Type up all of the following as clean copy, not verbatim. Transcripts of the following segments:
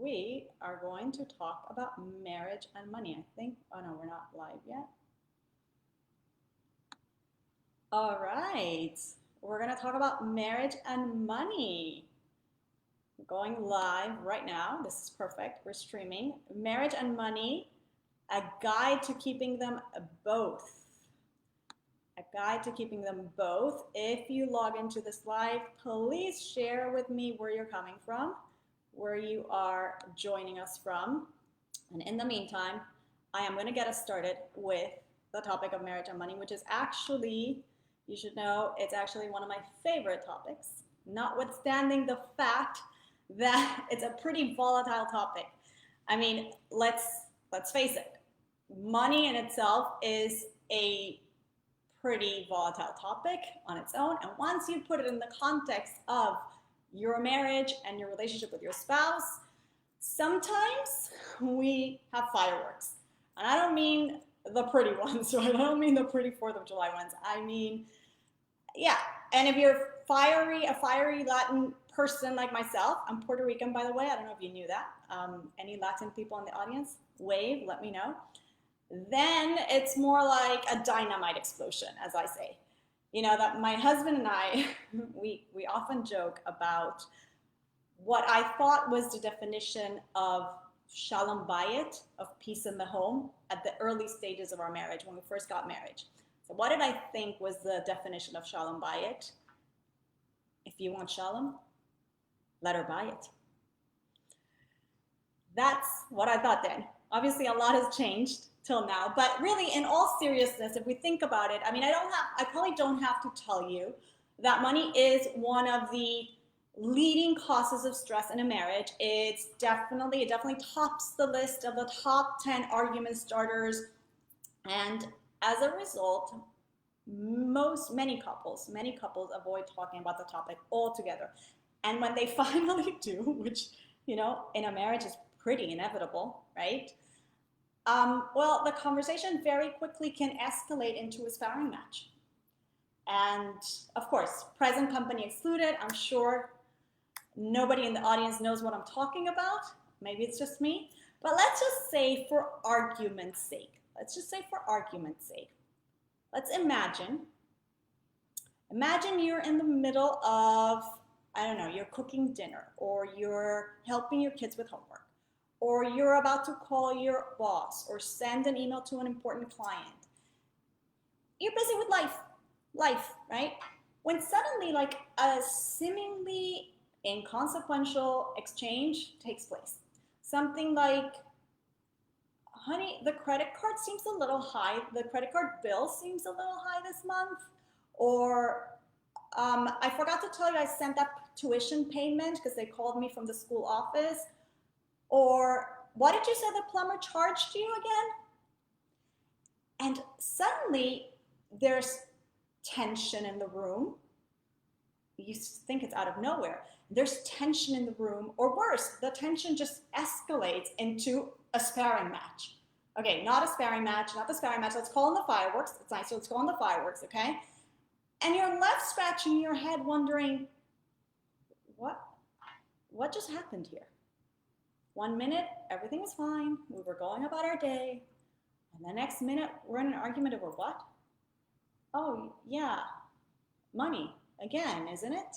we are going to talk about marriage and money. I think, oh no, we're not live yet. All right, we're going to talk about marriage and money. We're going live right now. This is perfect. We're streaming. Marriage and money, a guide to keeping them both. A guide to keeping them both. If you log into this live, please share with me where you're coming from, where you are joining us from. And in the meantime, I am going to get us started with the topic of marriage and money, which is actually, you should know, it's actually one of my favorite topics, notwithstanding the fact that it's a pretty volatile topic. I mean, let's face it. Money in itself is a pretty volatile topic on its own. And once you put it in the context of your marriage and your relationship with your spouse, sometimes we have fireworks. And I don't mean the pretty ones, right? I don't mean the pretty 4th of July ones. I mean, yeah. And if you're a fiery Latin person like myself, I'm Puerto Rican, by the way. I don't know if you knew that. Any Latin people in the audience, wave, let me know. Then it's more like a dynamite explosion, as I say. You know, that my husband and I, we often joke about what I thought was the definition of shalom bayit, of peace in the home, at the early stages of our marriage, when we first got married. So what did I think was the definition of shalom bayit? If you want shalom, let her buy it. That's what I thought then. Obviously, a lot has changed till now, but really, in all seriousness, if we think about it, I mean, I probably don't have to tell you that money is one of the leading causes of stress in a marriage. It definitely tops the list of the top 10 argument starters, and as a result, many couples avoid talking about the topic altogether. And when they finally do, which, you know, in a marriage is pretty inevitable, right? Well, the conversation very quickly can escalate into a sparring match. And of course, present company excluded. I'm sure nobody in the audience knows what I'm talking about. Maybe it's just me. But let's just say for argument's sake, let's imagine you're in the middle of, I don't know, you're cooking dinner, or you're helping your kids with homework, or you're about to call your boss or send an email to an important client. You're busy with life, right? When suddenly, like, a seemingly inconsequential exchange takes place. Something like, honey, the credit card seems a little high. The credit card bill seems a little high this month. Or I forgot to tell you I sent that tuition payment because they called me from the school office. Or what did you say the plumber charged you again? And suddenly there's tension in the room. You think it's out of nowhere. There's tension in the room, or worse, the tension just escalates into a sparring match. Okay, not the sparring match. Let's call in the fireworks. It's nice, so let's call in the fireworks, okay? And you're left scratching your head wondering, what just happened here? 1 minute, everything was fine. We were going about our day. And the next minute, we're in an argument over what? Oh, yeah, money again, isn't it?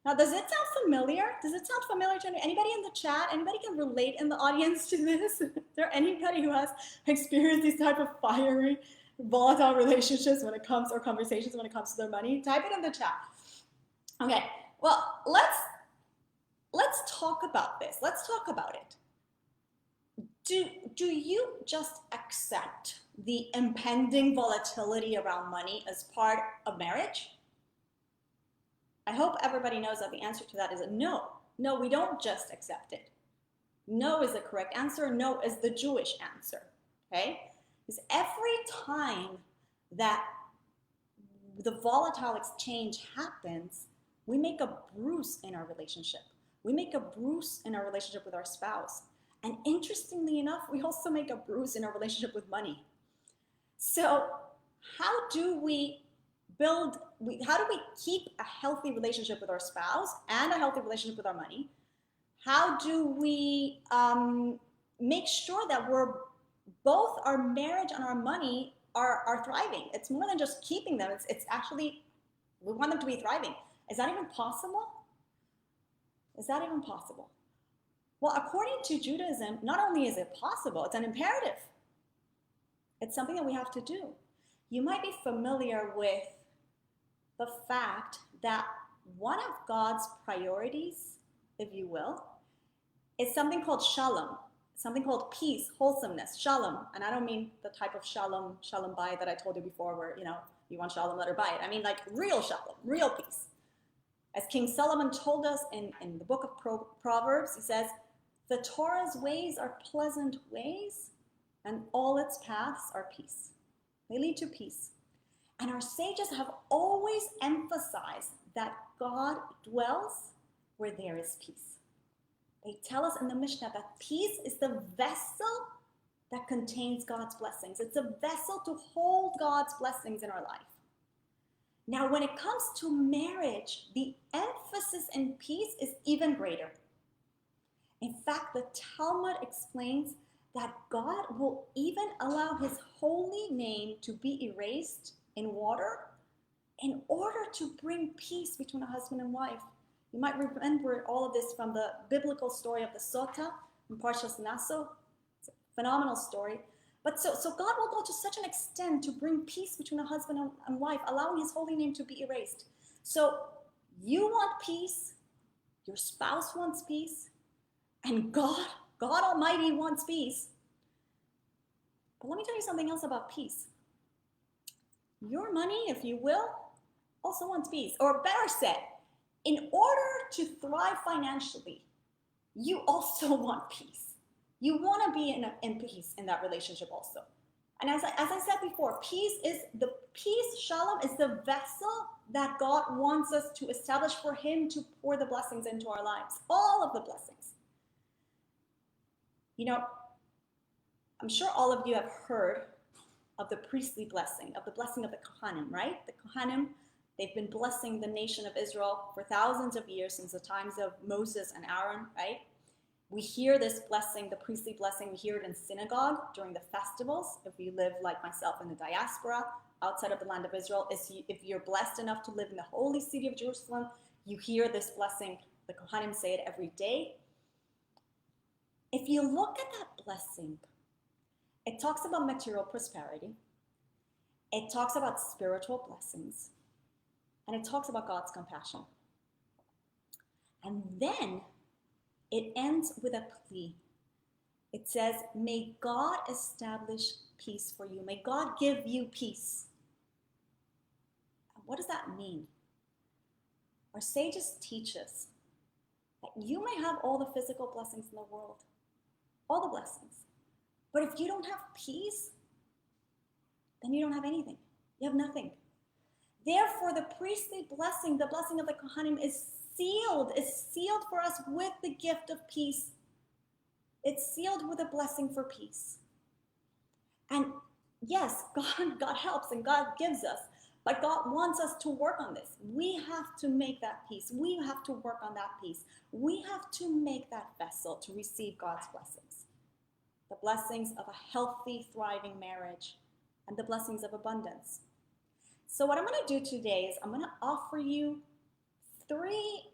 Now, does it sound familiar? Does it sound familiar to anybody in the chat? Anybody can relate in the audience to this? Is there anybody who has experienced these type of fiery, volatile relationships when it comes, or conversations when it comes to their money? Type it in the chat. Okay, well, let's talk about this. Let's talk about it. Do you just accept the impending volatility around money as part of marriage? I hope everybody knows that the answer to that is a no. No, we don't just accept it. No is the correct answer. No is the Jewish answer, okay? Because every time that the volatile exchange happens, we make a bruise in our relationship. We make a bruise in our relationship with our spouse. And interestingly enough, we also make a bruise in our relationship with money. So how do we keep a healthy relationship with our spouse and a healthy relationship with our money? How do we make sure that we're both our marriage and our money are thriving? It's more than just keeping them. It's actually, we want them to be thriving. Is that even possible? Is that even possible? Well, according to Judaism, not only is it possible, it's an imperative. It's something that we have to do. You might be familiar with the fact that one of God's priorities, if you will, is something called shalom, something called peace, wholesomeness, shalom. And I don't mean the type of shalom bayit that I told you before where, you want shalom, let her buy it. I mean like real shalom, real peace. As King Solomon told us in the book of Proverbs, he says, the Torah's ways are pleasant ways, and all its paths are peace. They lead to peace. And our sages have always emphasized that God dwells where there is peace. They tell us in the Mishnah that peace is the vessel that contains God's blessings. It's a vessel to hold God's blessings in our life. Now, when it comes to marriage, the emphasis in peace is even greater. In fact, the Talmud explains that God will even allow his holy name to be erased in water in order to bring peace between a husband and wife. You might remember all of this from the biblical story of the Sota in Parshas Naso. It's a phenomenal story. But so God will go to such an extent to bring peace between a husband and wife, allowing his holy name to be erased. So you want peace, your spouse wants peace, and God Almighty wants peace. But let me tell you something else about peace. Your money, if you will, also wants peace. Or better said, in order to thrive financially, you also want peace. You want to be in peace in that relationship also. And as I said before, shalom, is the vessel that God wants us to establish for him to pour the blessings into our lives. All of the blessings. I'm sure all of you have heard of the priestly blessing, of the blessing of the Kohanim, right? The Kohanim, they've been blessing the nation of Israel for thousands of years, since the times of Moses and Aaron, right? We hear this blessing, the priestly blessing, we hear it in synagogue during the festivals. If you live like myself in the diaspora, outside of the land of Israel, if you're blessed enough to live in the holy city of Jerusalem, you hear this blessing. The Kohanim say it every day. If you look at that blessing, it talks about material prosperity. It talks about spiritual blessings. And it talks about God's compassion. And then it ends with a plea. It says, may God establish peace for you. May God give you peace. What does that mean? Our sages teach us that you may have all the physical blessings in the world, all the blessings. But if you don't have peace, then you don't have anything. You have nothing. Therefore, the priestly blessing, the blessing of the Kohanim, is sealed for us with the gift of peace. It's sealed with a blessing for peace. And yes, God helps and God gives us, but God wants us to work on this. We have to make that peace. We have to work on that peace. We have to make that vessel to receive God's blessings. The blessings of a healthy, thriving marriage and the blessings of abundance. So what I'm going to do today is I'm going to offer you 3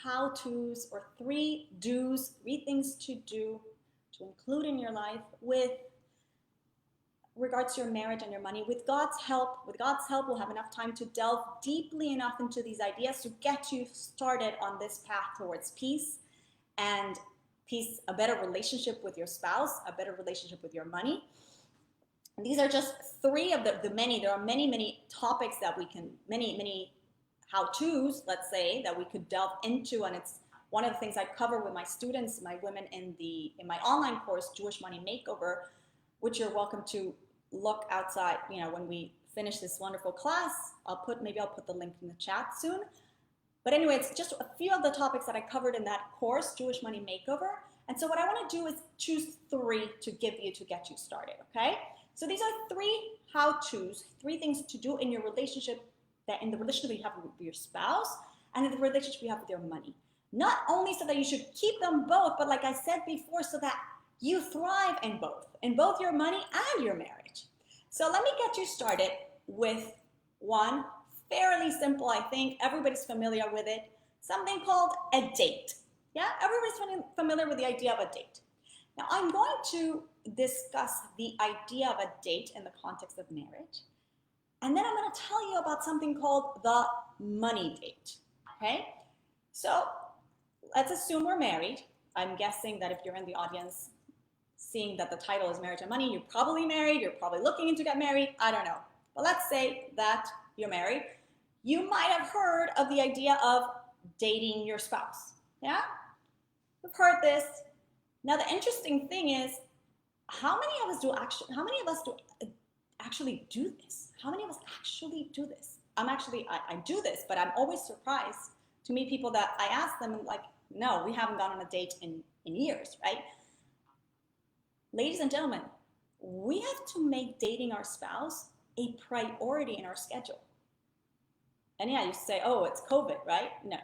how-tos or 3 do's, 3 things to do to include in your life with regards to your marriage and your money. With God's help, we'll have enough time to delve deeply enough into these ideas to get you started on this path towards peace and peace, a better relationship with your spouse, a better relationship with your money. And these are just 3 of the many. There are many topics that we can, many how-tos, let's say, that we could delve into, and it's one of the things I cover with my students, my women in my online course, Jewish Money Makeover, which you're welcome to look outside, when we finish this wonderful class. Maybe I'll put the link in the chat soon. But anyway, it's just a few of the topics that I covered in that course, Jewish Money Makeover. And so what I want to do is choose 3 to get you started, okay? So these are 3 how-tos, 3 things to do in your relationship, in the relationship you have with your spouse and in the relationship you have with your money. Not only so that you should keep them both, but like I said before, so that you thrive in both your money and your marriage. So let me get you started with one fairly simple, I think everybody's familiar with it, something called a date. Yeah, everybody's familiar with the idea of a date. Now I'm going to discuss the idea of a date in the context of marriage. And then I'm going to tell you about something called the money date. Okay? So let's assume we're married. I'm guessing that if you're in the audience seeing that the title is Marriage and Money, you're probably married, you're probably looking to get married, I don't know. But let's say that you're married. You might have heard of the idea of dating your spouse. Yeah? You've heard this. Now the interesting thing is, how many of us actually do this? How many of us actually do this? I do this, but I'm always surprised to meet people that I ask them and like, no, we haven't gone on a date in years, right? Ladies and gentlemen, we have to make dating our spouse a priority in our schedule. And yeah, you say, oh, it's COVID, right? No,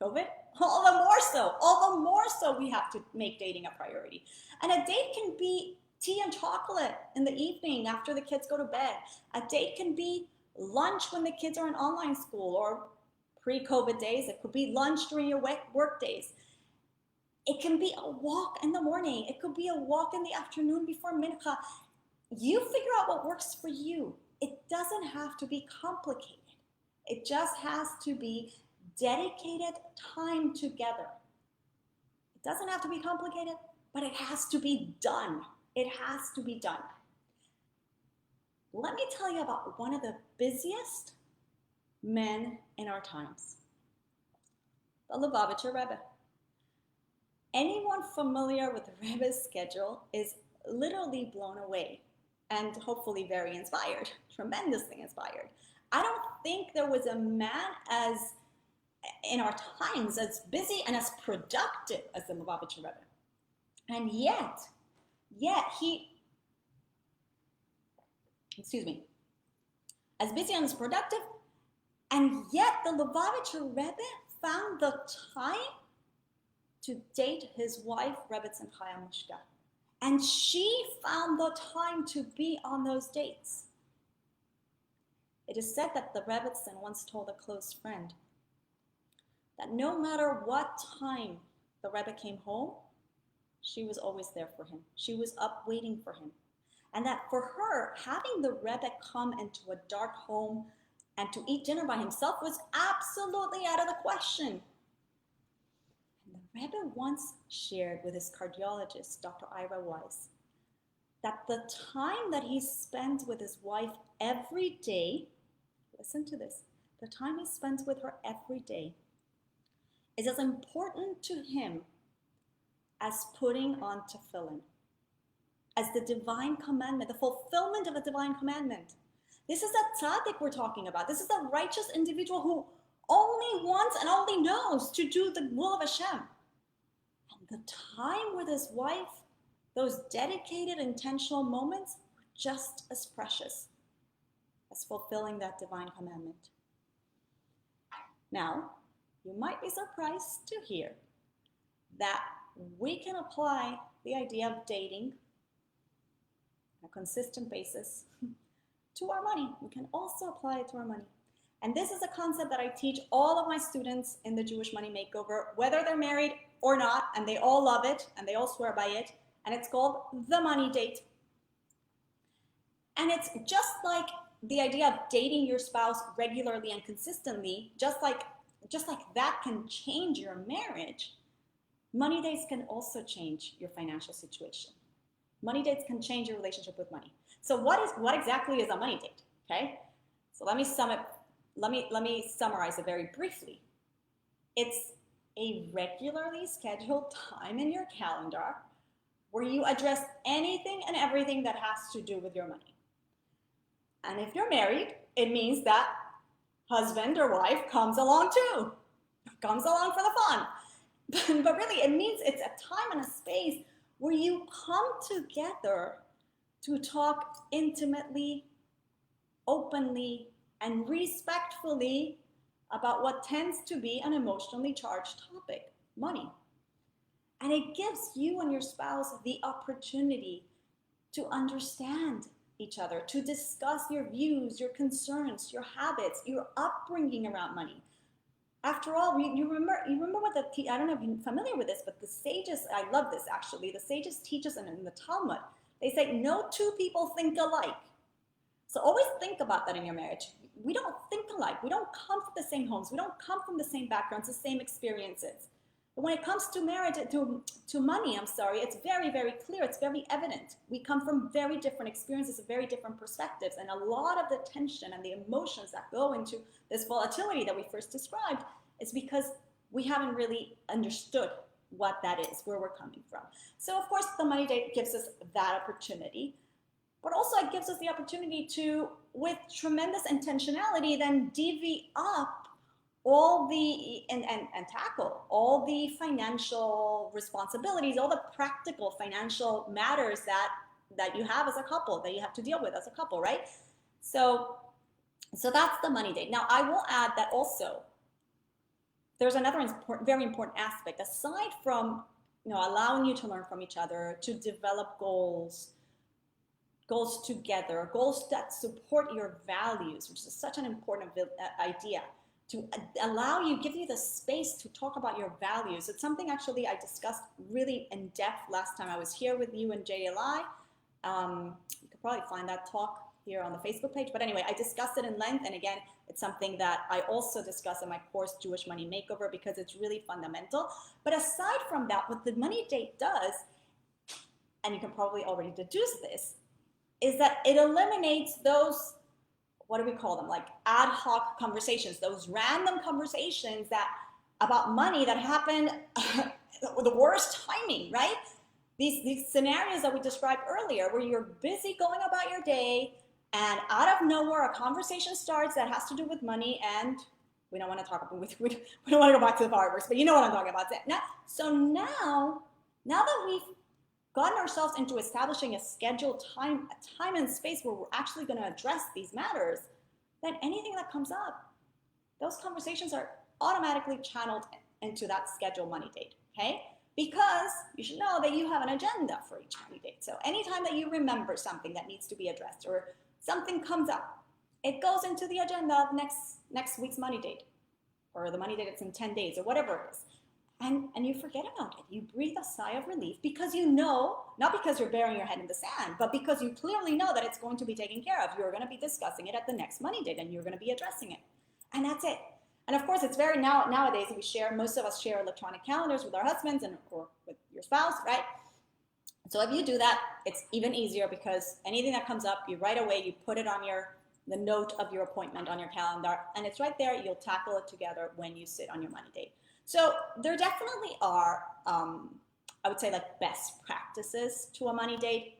COVID? All the more so we have to make dating a priority. And a date can be tea and chocolate in the evening after the kids go to bed. A date can be lunch when the kids are in online school, or pre-COVID days, it could be lunch during your work days. It can be a walk in the morning. It could be a walk in the afternoon before mincha. You figure out what works for you. It doesn't have to be complicated. It just has to be dedicated time together. It doesn't have to be complicated, but it has to be done. It has to be done. Let me tell you about one of the busiest men in our times, the Lavatory Rebbe. Anyone familiar with the Rebbe's schedule is literally blown away and hopefully very inspired, tremendously inspired. I don't think there was a man as in our times as busy and as productive as the Lavatory Rebbe. And yet he, as busy and as productive, and yet the Lavatory Rebbe found the time to date his wife, Rebbetzin Chaya Mushka. And she found the time to be on those dates. It is said that the Rebbetzin once told a close friend that no matter what time the Rebbe came home, she was always there for him. She was up waiting for him. And that for her, having the Rebbe come into a dark home and to eat dinner by himself was absolutely out of the question. And the Rebbe once shared with his cardiologist, Dr. Ira Weiss, that the time that he spends with his wife every day, listen to this, the time he spends with her every day is as important to him as putting on tefillin, as the divine commandment, the fulfillment of a divine commandment. This is a tzaddik we're talking about. This is a righteous individual who only wants and only knows to do the will of Hashem. And the time with his wife, those dedicated, intentional moments, were just as precious as fulfilling that divine commandment. Now, you might be surprised to hear that we can apply the idea of dating on a consistent basis to our money. We can also apply it to our money. And this is a concept that I teach all of my students in the Jewish Money Makeover, whether they're married or not, and they all love it, and they all swear by it, and it's called the money date. And it's just like the idea of dating your spouse regularly and consistently, just like that can change your marriage, money dates can also change your financial situation. Money dates can change your relationship with money. So what exactly is a money date? Okay? So let me summarize it very briefly. It's a regularly scheduled time in your calendar where you address anything and everything that has to do with your money. And if you're married, it means that husband or wife comes along too, comes along for the fun. But really, it means it's a time and a space where you come together to talk intimately, openly, and respectfully about what tends to be an emotionally charged topic, money. And it gives you and your spouse the opportunity to understand each other, to discuss your views, your concerns, your habits, your upbringing around money. After all, you remember what I don't know if you're familiar with this, but the sages, I love this actually, the sages teach us in the Talmud. They say no two people think alike. So always think about that in your marriage. We don't think alike. We don't come from the same homes. We don't come from the same backgrounds, the same experiences. But when it comes to marriage, to money, it's very, very clear. It's very evident. We come from very different experiences, very different perspectives. And a lot of the tension and the emotions that go into this volatility that we first described is because we haven't really understood what that is, where we're coming from. So of course, the money date gives us that opportunity, but also it gives us the opportunity to, with tremendous intentionality, then divvy up all the and tackle all the financial responsibilities, all the practical financial matters that you have as a couple, that you have to deal with as a couple, right? So that's the money date. Now I will add that also there's another very important aspect aside from allowing you to learn from each other, to develop goals together, goals that support your values, which is such an important idea, to give you the space to talk about your values. It's something actually I discussed really in depth last time I was here with you and JLI. You could probably find that talk here on the Facebook page. But anyway, I discussed it in length. And again, it's something that I also discuss in my course, Jewish Money Makeover, because it's really fundamental. But aside from that, what the money date does, and you can probably already deduce this, is that it eliminates those, what do we call them, like ad hoc conversations, those random conversations about money that happen the worst timing, right? These scenarios that we described earlier, where you're busy going about your day, and out of nowhere a conversation starts that has to do with money, and we don't want to talk about we don't want to go back to the fireworks, but you know what I'm talking about. So now that we've gotten ourselves into establishing a scheduled time and space where we're actually going to address these matters, then anything that comes up, those conversations are automatically channeled into that scheduled money date, okay? Because you should know that you have an agenda for each money date. So anytime that you remember something that needs to be addressed or something comes up, it goes into the agenda of next week's money date, or the money date that's in 10 days, or whatever it is. And you forget about it. You breathe a sigh of relief because you know, not because you're burying your head in the sand, but because you clearly know that it's going to be taken care of. You're going to be discussing it at the next money date, and you're going to be addressing it. And that's it. And of course, it's very nowadays most of us share electronic calendars with our husbands or with your spouse, right? So if you do that, it's even easier because anything that comes up, right away, you put it on the note of your appointment on your calendar, and it's right there. You'll tackle it together when you sit on your money date. So there definitely are, I would say, like best practices to a money date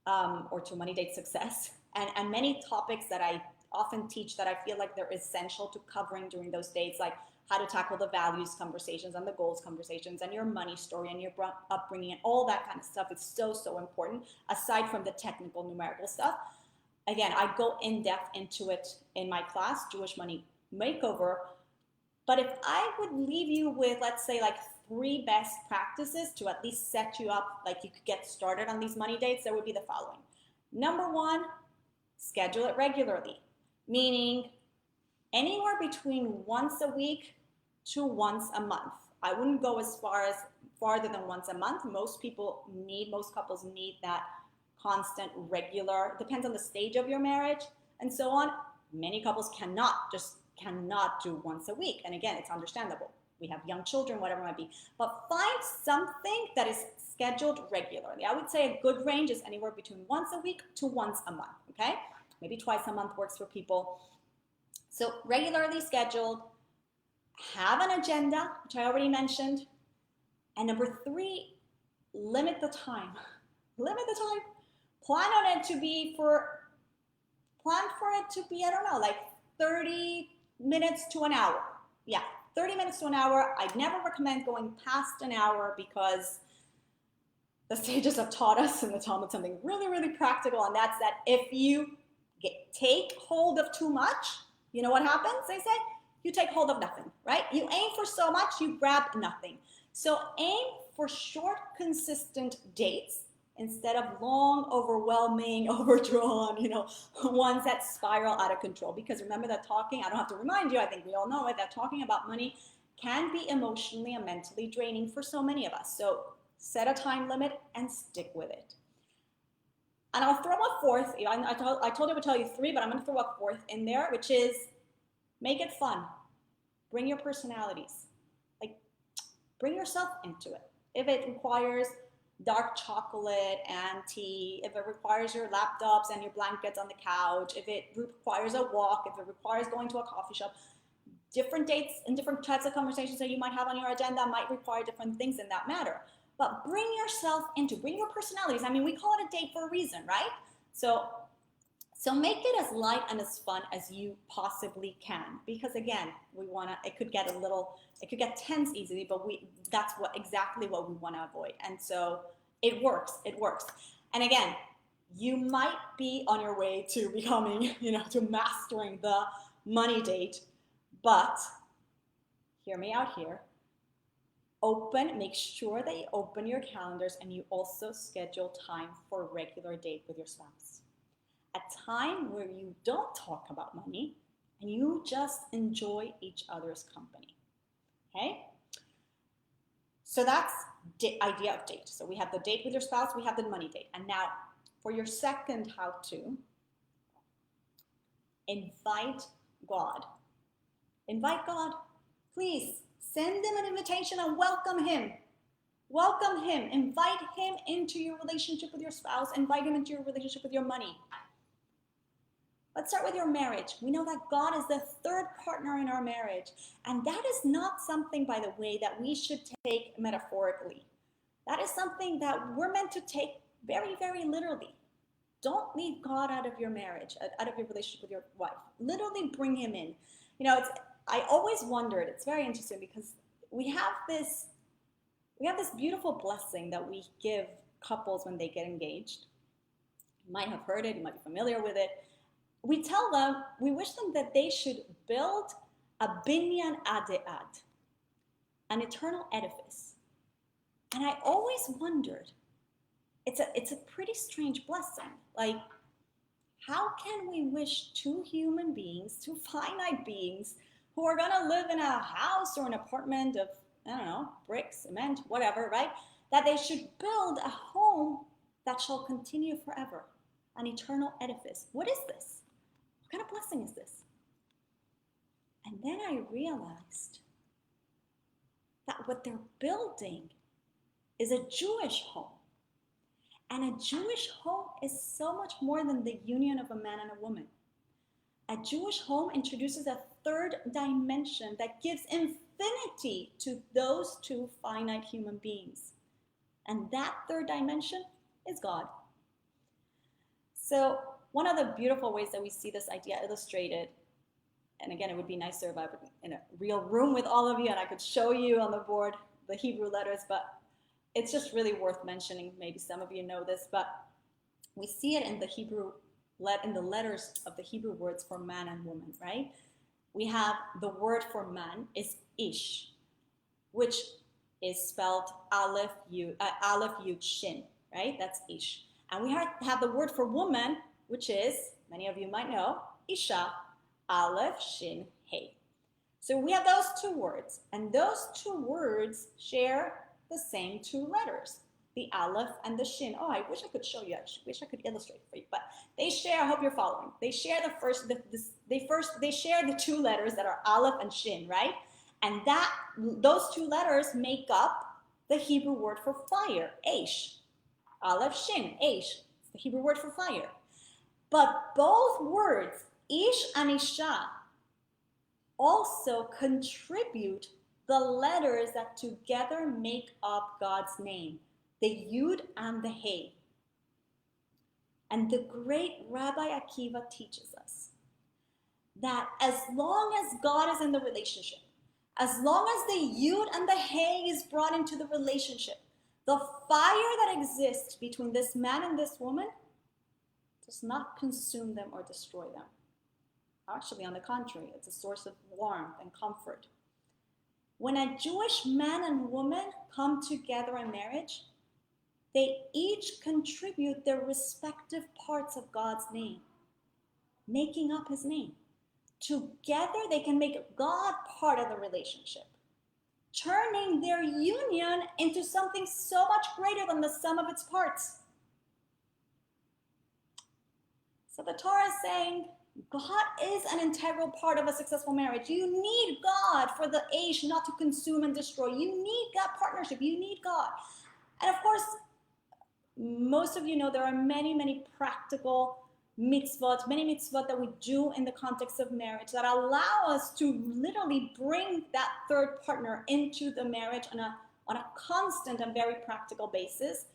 or to money date success, and many topics that I often teach that I feel like they're essential to covering during those dates, like how to tackle the values conversations and the goals conversations and your money story and your upbringing and all that kind of stuff. It's so important, aside from the technical numerical stuff. Again, I go in depth into it in my class, Jewish Money Makeover. But if I would leave you with, let's say, like 3 best practices to at least set you up, like you could get started on these money dates, there would be the following. Number 1, schedule it regularly, meaning anywhere between once a week to once a month. I wouldn't go as farther than once a month. Most couples need that constant, regular, depends on the stage of your marriage and so on. Many couples cannot do once a week. And again, it's understandable. We have young children, whatever it might be. But find something that is scheduled regularly. I would say a good range is anywhere between once a week to once a month, okay? Maybe twice a month works for people. So regularly scheduled, have an agenda, which I already mentioned. And number 3, limit the time. Limit the time. Plan for it to be, I don't know, like 30 minutes to an hour. Yeah, 30 minutes to an hour. I'd never recommend going past an hour because the sages have taught us in the Talmud something really, really practical, and that's that if you take hold of too much, you know what happens, they say? you take hold of nothing, right? You aim for so much, you grab nothing. So aim for short, consistent dates instead of long, overwhelming, overdrawn, ones that spiral out of control. Because remember that talking, I don't have to remind you, I think we all know it, that talking about money can be emotionally and mentally draining for so many of us. So set a time limit and stick with it. And I'll throw a fourth. I told you I would tell you three, but I'm going to throw a fourth in there, which is make it fun. Bring your personalities. Like, bring yourself into it. If it requires dark chocolate and tea, if it requires your laptops and your blankets on the couch, if it requires a walk, if it requires going to a coffee shop, different dates and different types of conversations that you might have on your agenda might require different things in that matter. But bring yourself into, bring your personalities. I mean, we call it a date for a reason, right? So make it as light and as fun as you possibly can. Because again, it could get tense easily, but that's exactly what we want to avoid. And so it works. And again, you might be on your way to becoming, to mastering the money date, but hear me out here. Make sure that you open your calendars and you also schedule time for a regular date with your spouse. A time where you don't talk about money and you just enjoy each other's company. Okay? So that's the idea of date. So we have the date with your spouse, we have the money date. And now for your second how-to, invite God. Invite God. Please. Send him an invitation and welcome him. Welcome him. Invite him into your relationship with your spouse. Invite him into your relationship with your money. Let's start with your marriage. We know that God is the third partner in our marriage. And that is not something, by the way, that we should take metaphorically. That is something that we're meant to take very, very literally. Don't leave God out of your marriage, out of your relationship with your wife. Literally bring him in. I always wondered, it's very interesting because we have this beautiful blessing that we give couples when they get engaged. You might have heard it, you might be familiar with it. We tell them, we wish them that they should build a binyan ad, an eternal edifice. And I always wondered, it's a pretty strange blessing. Like, how can we wish two human beings, two finite beings, who are going to live in a house or an apartment of, bricks, cement, whatever, right? That they should build a home that shall continue forever, an eternal edifice. What is this? What kind of blessing is this? And then I realized that what they're building is a Jewish home. And a Jewish home is so much more than the union of a man and a woman. A Jewish home introduces a third dimension that gives infinity to those two finite human beings. And that third dimension is God. So one of the beautiful ways that we see this idea illustrated, and again, it would be nicer if I were in a real room with all of you and I could show you on the board the Hebrew letters, but it's just really worth mentioning. Maybe some of you know this, but we see it in the letters of the Hebrew words for man and woman, right? We have the word for man is ish, which is spelled aleph yud shin, right? That's ish. And we have the word for woman, which is, many of you might know, isha, aleph shin hey. So we have those two words, and those two words share the same two letters, the aleph and the shin. Oh, I wish I could show you. I wish I could illustrate for you, but they share. I hope you're following. They share they share the two letters that are aleph and shin, right? And those two letters make up the Hebrew word for fire, aish. Aleph shin, aish. It's the Hebrew word for fire. But both words, ish and isha, also contribute the letters that together make up God's name, the Yud and the Hey. And the great Rabbi Akiva teaches us that as long as God is in the relationship, as long as the Yud and the Hey is brought into the relationship, the fire that exists between this man and this woman does not consume them or destroy them. Actually, on the contrary, it's a source of warmth and comfort. When a Jewish man and woman come together in marriage, they each contribute their respective parts of God's name, making up his name. Together, they can make God part of the relationship, turning their union into something so much greater than the sum of its parts. So the Torah is saying, God is an integral part of a successful marriage. You need God for the age not to consume and destroy. You need that partnership. You need God. And of course, most of you know there are many, many practical mitzvot, many mitzvot that we do in the context of marriage that allow us to literally bring that third partner into the marriage on a constant and very practical basis.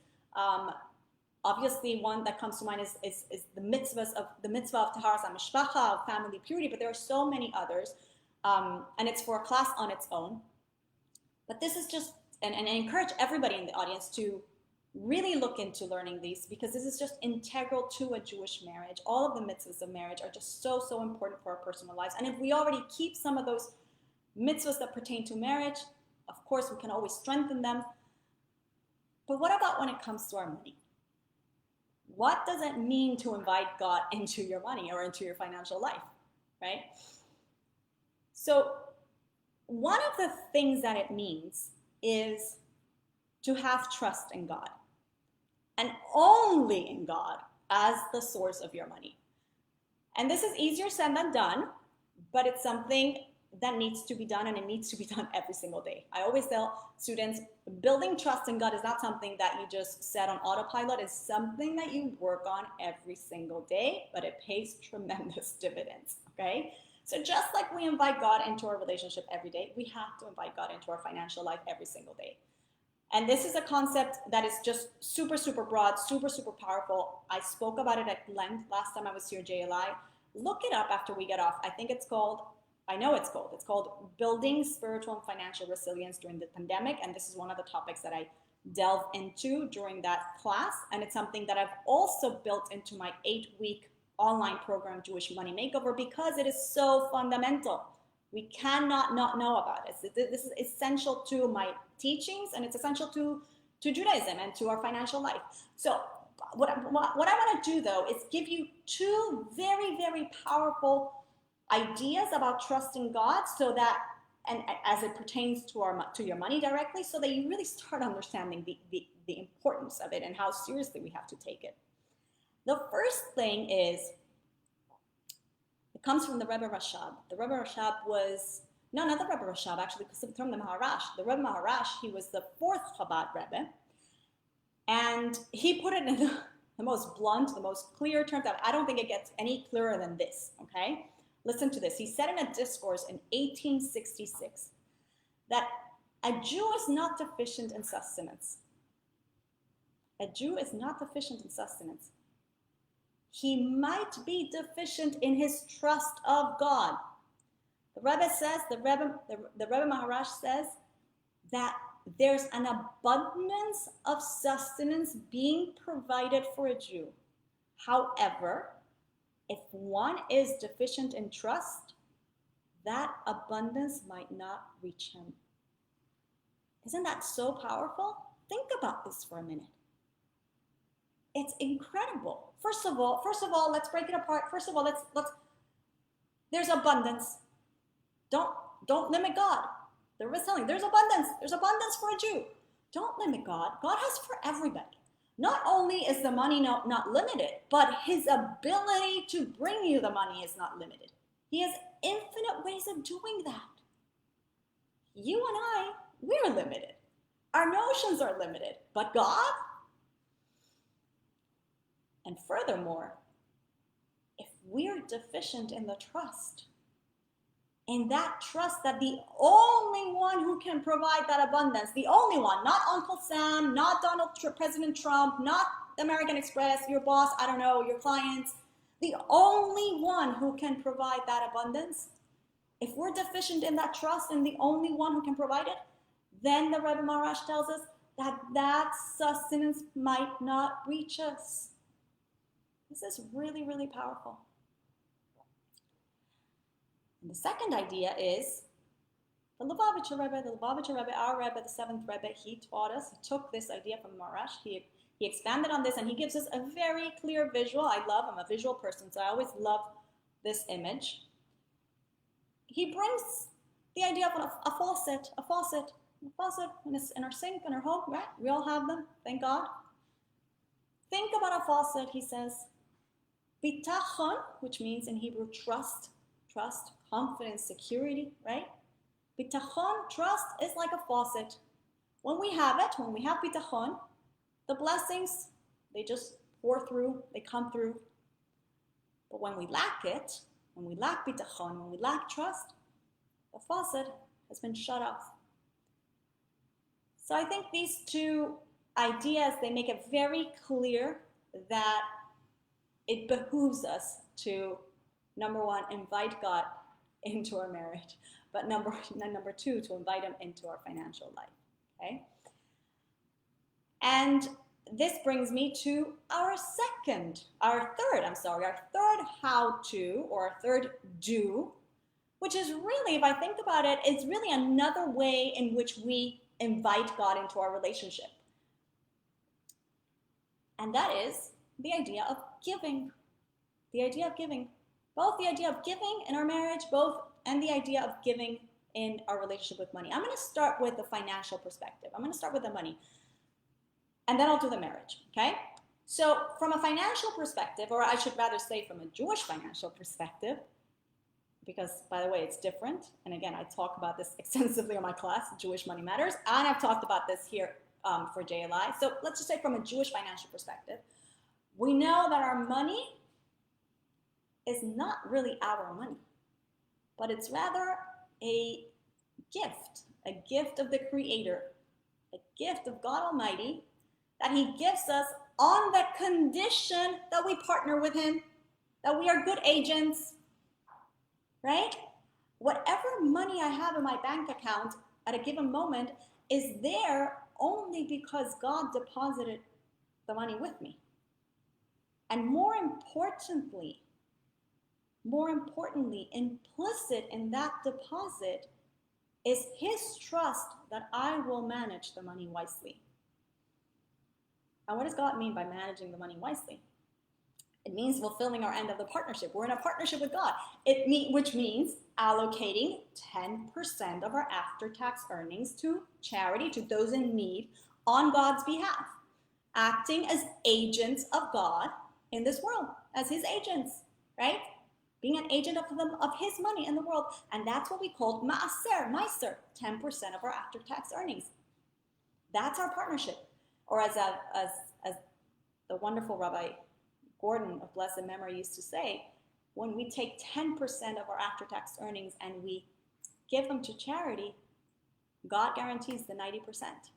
Obviously, one that comes to mind is the mitzvah of taharas hamishpacha, of family purity, but there are so many others, and it's for a class on its own. But this is just, and I encourage everybody in the audience to really look into learning these, because this is just integral to a Jewish marriage. All of the mitzvahs of marriage are just so, so important for our personal lives. And if we already keep some of those mitzvahs that pertain to marriage, of course, we can always strengthen them. But what about when it comes to our money? What does it mean to invite God into your money or into your financial life, right? So one of the things that it means is to have trust in God, and only in God as the source of your money. And this is easier said than done, but it's something that needs to be done, and it needs to be done every single day. I always tell students, building trust in God is not something that you just set on autopilot. It's something that you work on every single day, but it pays tremendous dividends, okay? So just like we invite God into our relationship every day, we have to invite God into our financial life every single day. And this is a concept that is just super, super broad, super, super powerful. I spoke about it at length last time I was here, JLI. Look it up after we get off. I think it's called Building Spiritual and Financial Resilience During the Pandemic. And this is one of the topics that I delve into during that class. And it's something that I've also built into my 8-week online program, Jewish Money Makeover, because it is so fundamental. We cannot not know about it. This is essential to my teachings, and it's essential to Judaism and to our financial life. So what I want to do, though, is give you 2 very, very powerful ideas about trusting God, so that, and as it pertains to your money directly, so that you really start understanding the importance of it and how seriously we have to take it. The first thing is, it comes from the Rebbe Rashab. The Rebbe Rashab was, no, not the Rebbe Rashab, actually, from the Maharash. The Rebbe Maharash, he was the 4th Chabad Rebbe, and he put it in the most blunt, the most clear terms. I don't think it gets any clearer than this, okay? Listen to this. He said in a discourse in 1866 that a Jew is not deficient in sustenance. A Jew is not deficient in sustenance. He might be deficient in his trust of God. The Rebbe says, the Rebbe Maharash says that there's an abundance of sustenance being provided for a Jew. However, if one is deficient in trust, that abundance might not reach him. Isn't that so powerful? Think about this for a minute. It's incredible. First of all, let's break it apart. First of all, let's there's abundance. Don't limit God. The Rebbe is telling, there's abundance for a Jew. Don't limit God. God has for everybody. Not only is the money not limited, but his ability to bring you the money is not limited. He has infinite ways of doing that. You and I, we're limited. Our notions are limited, but God? And furthermore, if we're deficient in the trust, in that trust that the only one who can provide that abundance, the only one, not Uncle Sam, not President Trump, not American Express, your boss, I don't know, your clients, the only one who can provide that abundance, if we're deficient in that trust and the only one who can provide it, then the Rebbe Maharash tells us that sustenance might not reach us. This is really, really powerful. And the second idea is the Lavatory Rebbe, our Rebbe, the seventh Rebbe, he taught us, he took this idea from Marash, he expanded on this, and he gives us a very clear visual. I'm a visual person, so I always love this image. He brings the idea of a faucet in our sink, in our home, right? We all have them, thank God. Think about a faucet, he says. Bitachon, which means in Hebrew trust, confidence, security, right? Bitachon, trust, is like a faucet. When we have it, when we have bitachon, the blessings, they just pour through, they come through. But when we lack it, when we lack bitachon, when we lack trust, the faucet has been shut off. So I think these two ideas, they make it very clear that it behooves us to, number one, invite God into our marriage, but number two, to invite him into our financial life, okay? And this brings me to our third how-to, or our third do, which is really, if I think about it, it's really another way in which we invite God into our relationship. And that is the idea of giving. The idea of giving. Both the idea of giving in our marriage, and the idea of giving in our relationship with money. I'm going to start with the financial perspective. I'm going to start with the money. And then I'll do the marriage, okay? So from a financial perspective, or I should rather say from a Jewish financial perspective, because, by the way, it's different. And again, I talk about this extensively in my class, Jewish Money Matters. And I've talked about this here for JLI. So let's just say from a Jewish financial perspective, we know that our money is not really our money, but it's rather a gift of the Creator, a gift of God Almighty that he gives us on the condition that we partner with him, that we are good agents, right? Whatever money I have in my bank account at a given moment is there only because God deposited the money with me. And more importantly, implicit in that deposit is his trust that I will manage the money wisely. And what does God mean by managing the money wisely? It means fulfilling our end of the partnership. We're in a partnership with God, which means allocating 10% of our after-tax earnings to charity, to those in need, on God's behalf, acting as agents of God in this world, as his agents, right? Being an agent of his money in the world. And that's what we call meiser, 10% of our after-tax earnings. That's our partnership. Or as the wonderful Rabbi Gordon of blessed memory used to say, when we take 10% of our after-tax earnings and we give them to charity, God guarantees the 90%.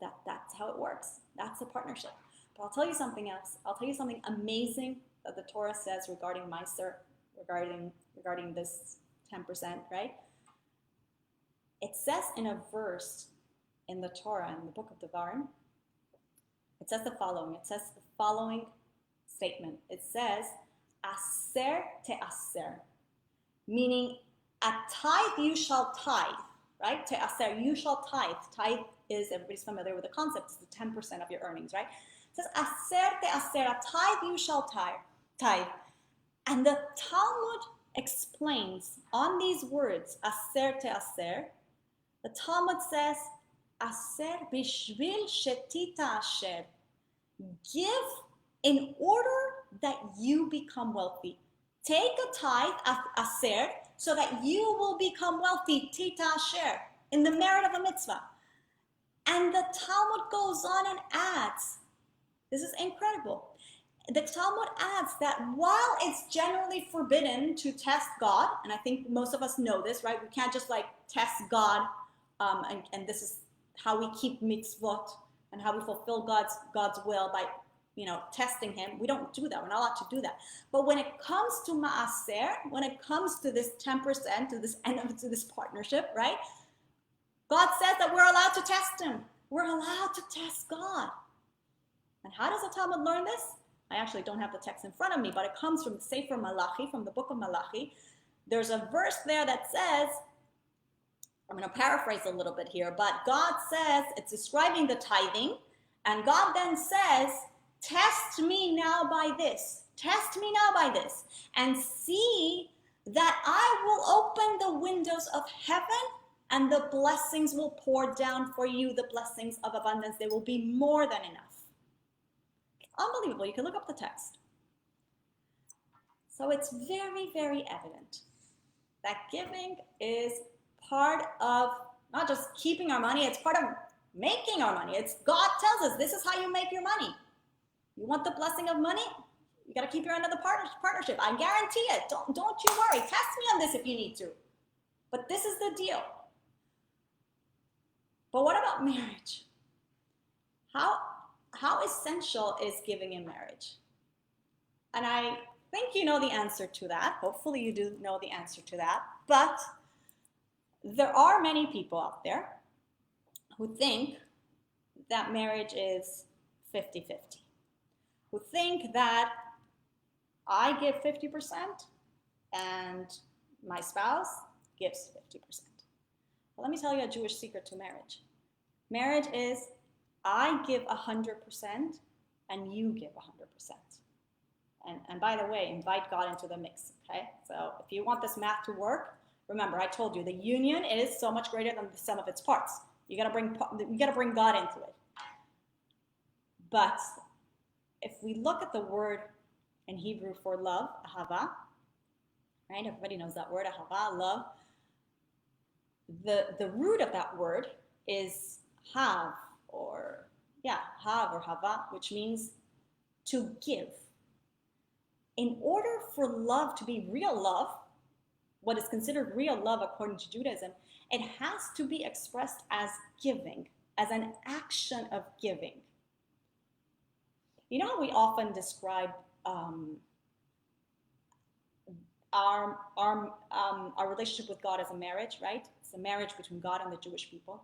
That's how it works. That's a partnership. But I'll tell you something else. I'll tell you something amazing that the Torah says regarding meiser, regarding this 10%, right? It says in a verse in the Torah, in the book of Devarim, it says the following. It says the following statement. It says, aser te'aser, meaning a tithe you shall tithe, right? Te'aser, you shall tithe. Tithe is, everybody's familiar with the concept, it's the 10% of your earnings, right? It says, aser te'aser, a tithe you shall tithe. And the Talmud explains on these words, aser te'aser, the Talmud says, aser bishvil shetita asher, give in order that you become wealthy. Take a tithe, aser, so that you will become wealthy, tita asher, in the merit of a mitzvah. And the Talmud goes on and adds, this is incredible. The Talmud adds that while it's generally forbidden to test God, and I think most of us know this, right? We can't just like test God, and this is how we keep mitzvot and how we fulfill God's will by, testing him. We don't do that. We're not allowed to do that. But when it comes to ma'aser, when it comes to this 10%, to this partnership, right? God says that we're allowed to test him. We're allowed to test God. And how does the Talmud learn this? I actually don't have the text in front of me, but it comes from the Sefer Malachi, from the book of Malachi. There's a verse there that says, I'm going to paraphrase a little bit here, but God says, it's describing the tithing, and God then says, test me now by this. Test me now by this, and see that I will open the windows of heaven, and the blessings will pour down for you, the blessings of abundance. They will be more than enough. Unbelievable. You can look up the text. So it's very, very evident that giving is part of not just keeping our money, it's part of making our money. It's God tells us this is how you make your money. You want the blessing of money? You got to keep your end of the partnership. I guarantee it. Don't you worry. Test me on this if you need to. But this is the deal. But what about marriage? How essential is giving in marriage? And I think you know the answer to that. Hopefully you do know the answer to that. But there are many people out there who think that marriage is 50-50, who think that I give 50% and my spouse gives 50%. Well, let me tell you a Jewish secret to marriage. Marriage is I give 100% and you give 100%. And by the way, invite God into the mix, okay? So if you want this math to work, remember, I told you the union is so much greater than the sum of its parts. You gotta bring God into it. But if we look at the word in Hebrew for love, ahava, right? Everybody knows that word, ahava, love. The root of that word is hav or hava, which means to give. In order for love to be real love, what is considered real love according to Judaism, it has to be expressed as giving, as an action of giving. You know, we often describe our relationship with God as a marriage, right? It's a marriage between God and the Jewish people.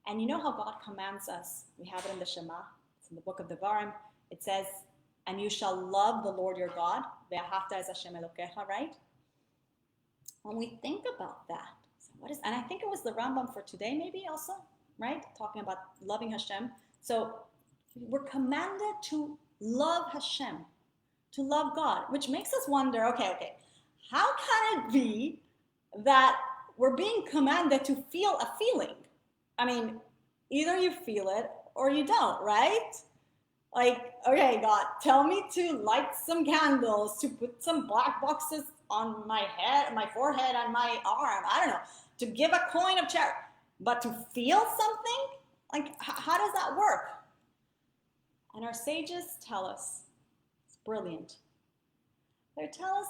And you know how God commands us? We have it in the Shema. It's in the book of Devarim. It says, and you shall love the Lord your God, ve'ahavta es Hashem Elokecha, right? When we think about that, so and I think it was the Rambam for today maybe also, right? Talking about loving Hashem. So we're commanded to love Hashem, to love God, which makes us wonder, okay, how can it be that we're being commanded to feel a feeling? I mean, either you feel it or you don't, right? Like, okay, God, tell me to light some candles, to put some black boxes on my head, my forehead, and my arm. I don't know, to give a coin of charity. But to feel something? Like, how does that work? And our sages tell us, it's brilliant. They tell us,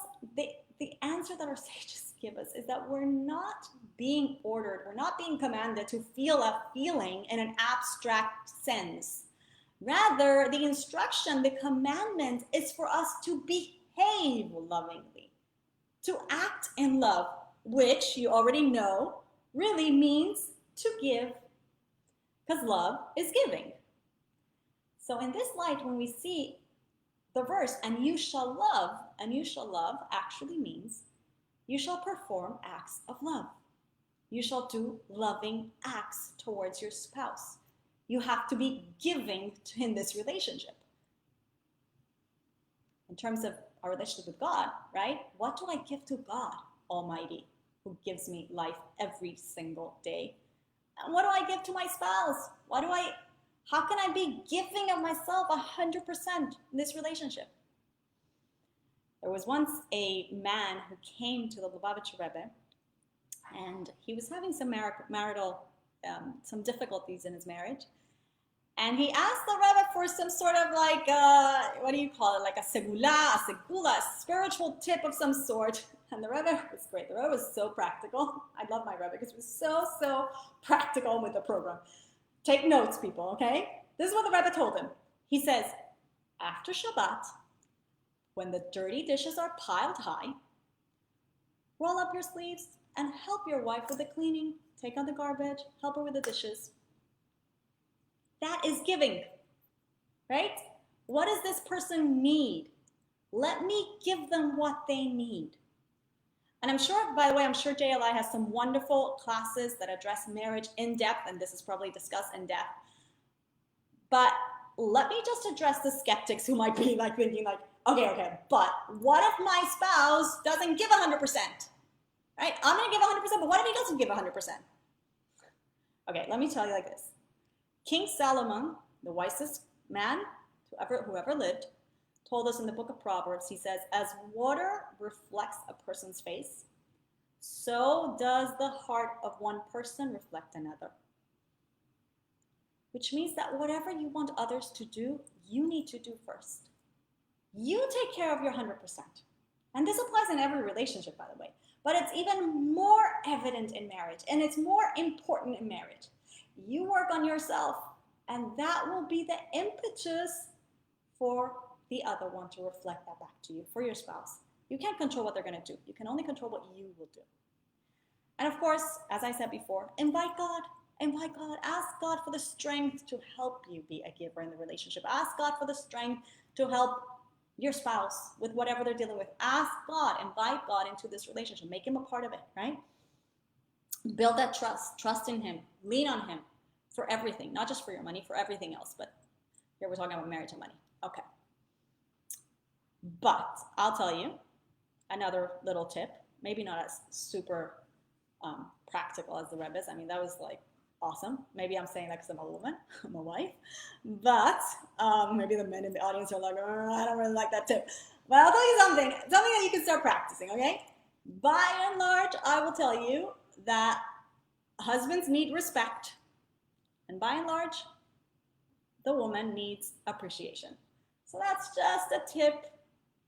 the answer that our sages give us is that we're not being ordered, we're not being commanded to feel a feeling in an abstract sense. Rather, the instruction, the commandment is for us to behave lovingly, to act in love, which you already know really means to give, because love is giving. So in this light, when we see the verse, and you shall love actually means you shall perform acts of love. You shall do loving acts towards your spouse. You have to be giving in this relationship. In terms of our relationship with God, right? What do I give to God Almighty, who gives me life every single day? And what do I give to my spouse? How can I be giving of myself 100% in this relationship? There was once a man who came to the Lavatory Rebbe, and he was having some some difficulties in his marriage. And he asked the Rebbe for some sort of like, what do you call it? Like a segula, a spiritual tip of some sort. And the Rebbe was great. The Rebbe was so practical. I love my Rebbe because he was so practical with the program. Take notes, people, okay? This is what the Rebbe told him. He says, after Shabbat, when the dirty dishes are piled high, roll up your sleeves and help your wife with the cleaning. Take out the garbage, help her with the dishes. That is giving, right? What does this person need? Let me give them what they need. And I'm sure, by the way, I'm sure JLI has some wonderful classes that address marriage in depth, and this is probably discussed in depth. But let me just address the skeptics who might be like thinking like, okay, but what if my spouse doesn't give 100%? Right? I'm going to give 100%, but what if he doesn't give 100%? Okay, let me tell you like this. King Solomon, the wisest man who ever lived, told us in the book of Proverbs, he says, as water reflects a person's face, so does the heart of one person reflect another. Which means that whatever you want others to do, you need to do first. You take care of your 100%. And this applies in every relationship, by the way. But it's even more evident in marriage, and it's more important in marriage. You work on yourself, and that will be the impetus for the other one to reflect that back to you, for your spouse. You can't control what they're going to do. You can only control what you will do. And of course, as I said before, invite God. Invite God. Ask God for the strength to help you be a giver in the relationship. Ask God for the strength to help your spouse with whatever they're dealing with. Ask God. Invite God into this relationship. Make him a part of it, right? Build that trust. Trust in him. Lean on him for everything, not just for your money, for everything else. But here we're talking about marriage and money. Okay. But I'll tell you another little tip, maybe not as super practical as the Rebbe's. I mean, that was like awesome. Maybe I'm saying that because I'm a woman, I'm a wife. But maybe the men in the audience are like, I don't really like that tip. But I'll tell you something that you can start practicing, okay? By and large, I will tell you that husbands need respect. And by and large, the woman needs appreciation. So that's just a tip.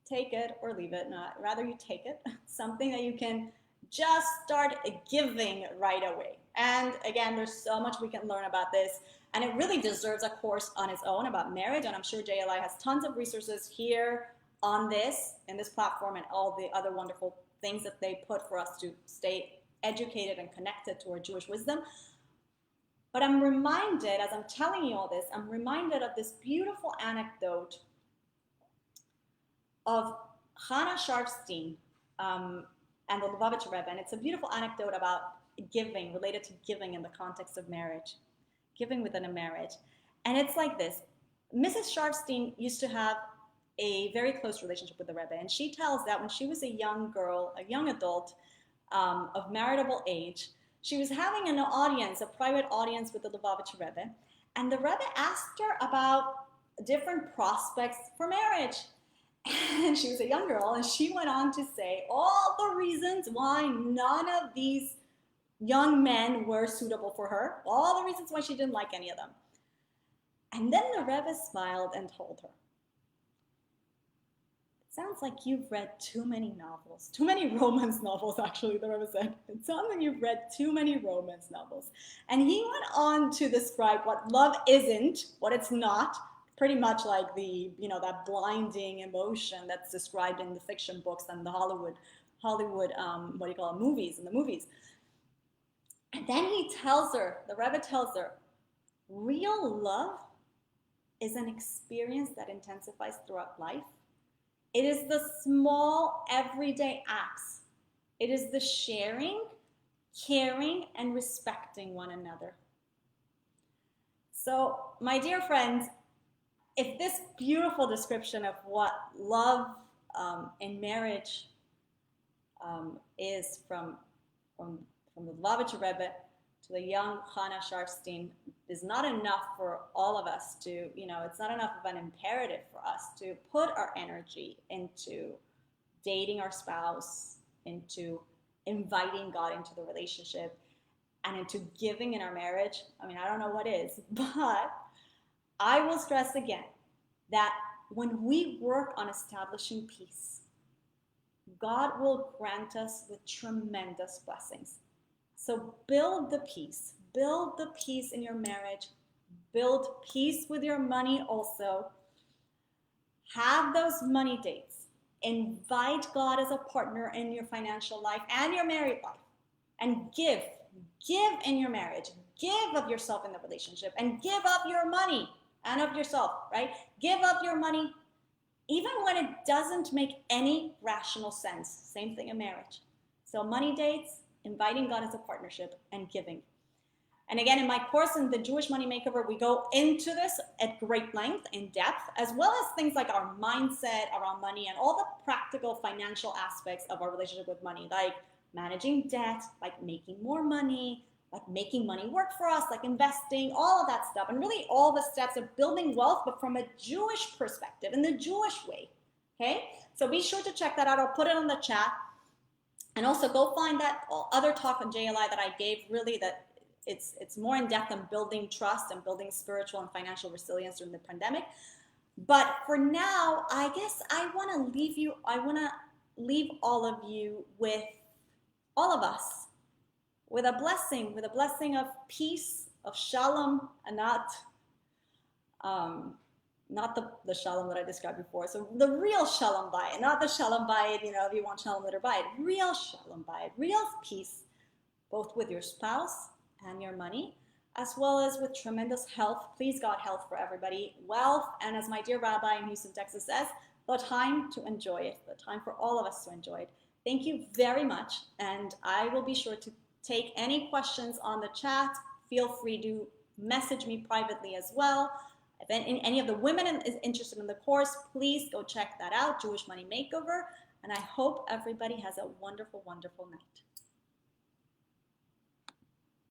Take it or leave it. Not rather you take it. Something that you can just start giving right away. And again, there's so much we can learn about this. And it really deserves a course on its own about marriage. And I'm sure JLI has tons of resources here on this, in this platform, and all the other wonderful things that they put for us to stay educated and connected to our Jewish wisdom. But I'm reminded, as I'm telling you all this, I'm reminded of this beautiful anecdote of Hannah Sharfstein and the Lavatory Rebbe. And it's a beautiful anecdote about giving, related to giving in the context of marriage, giving within a marriage. And it's like this. Mrs. Sharfstein used to have a very close relationship with the Rebbe. And she tells that when she was a young girl, a young adult of marriageable age, she was having an audience, a private audience with the Lavatory Rebbe. And the Rebbe asked her about different prospects for marriage. And she was a young girl, and she went on to say all the reasons why none of these young men were suitable for her, all the reasons why she didn't like any of them. And then the Rebbe smiled and told her, it sounds like you've read too many novels, too many romance novels, actually, the Rebbe said. It sounds like you've read too many romance novels. And he went on to describe what love isn't, what it's not, pretty much like the, that blinding emotion that's described in the fiction books and the Hollywood, movies, in the movies. And then he tells her, the Rebbe tells her, real love is an experience that intensifies throughout life. It is the small, everyday acts. It is the sharing, caring, and respecting one another. So, my dear friends, if this beautiful description of what love in marriage is from the Lavatory Rebbe to the young Hannah Sharfstein is not enough for all of us to, it's not enough of an imperative for us to put our energy into dating our spouse, into inviting God into the relationship, and into giving in our marriage. I mean, I don't know what is, but I will stress again that when we work on establishing peace, God will grant us with tremendous blessings. So build the peace in your marriage, build peace with your money also. Have those money dates. Invite God as a partner in your financial life and your married life, and give in your marriage, give of yourself in the relationship, and give up your money and of yourself, right? Give up your money even when it doesn't make any rational sense. Same thing in marriage. So money dates, inviting God into partnership, and giving. And again, in my course in the Jewish Money Makeover, we go into this at great length, in depth, as well as things like our mindset around money and all the practical financial aspects of our relationship with money, like managing debt, like making more money, like making money work for us, like investing, all of that stuff, and really all the steps of building wealth, but from a Jewish perspective, in the Jewish way, okay? So be sure to check that out. I'll put it on the chat. And also go find that other talk on JLI that I gave, really, that it's more in depth on building trust and building spiritual and financial resilience during the pandemic. But for now, I guess I want to leave all of you with, all of us, with a blessing of peace, of shalom, and not the shalom that I described before. So the real shalom bayit, not the shalom bayit, if you want shalom letter bayit, real shalom bayit, real peace, both with your spouse and your money, as well as with tremendous health. Please God, health for everybody, wealth, and as my dear rabbi in Houston, Texas says, the time to enjoy it, the time for all of us to enjoy it. Thank you very much, and I will be sure to take any questions on the chat. Feel free to message me privately as well. If any of the women is interested in the course, please go check that out, Jewish Money Makeover, and I hope everybody has a wonderful, wonderful night.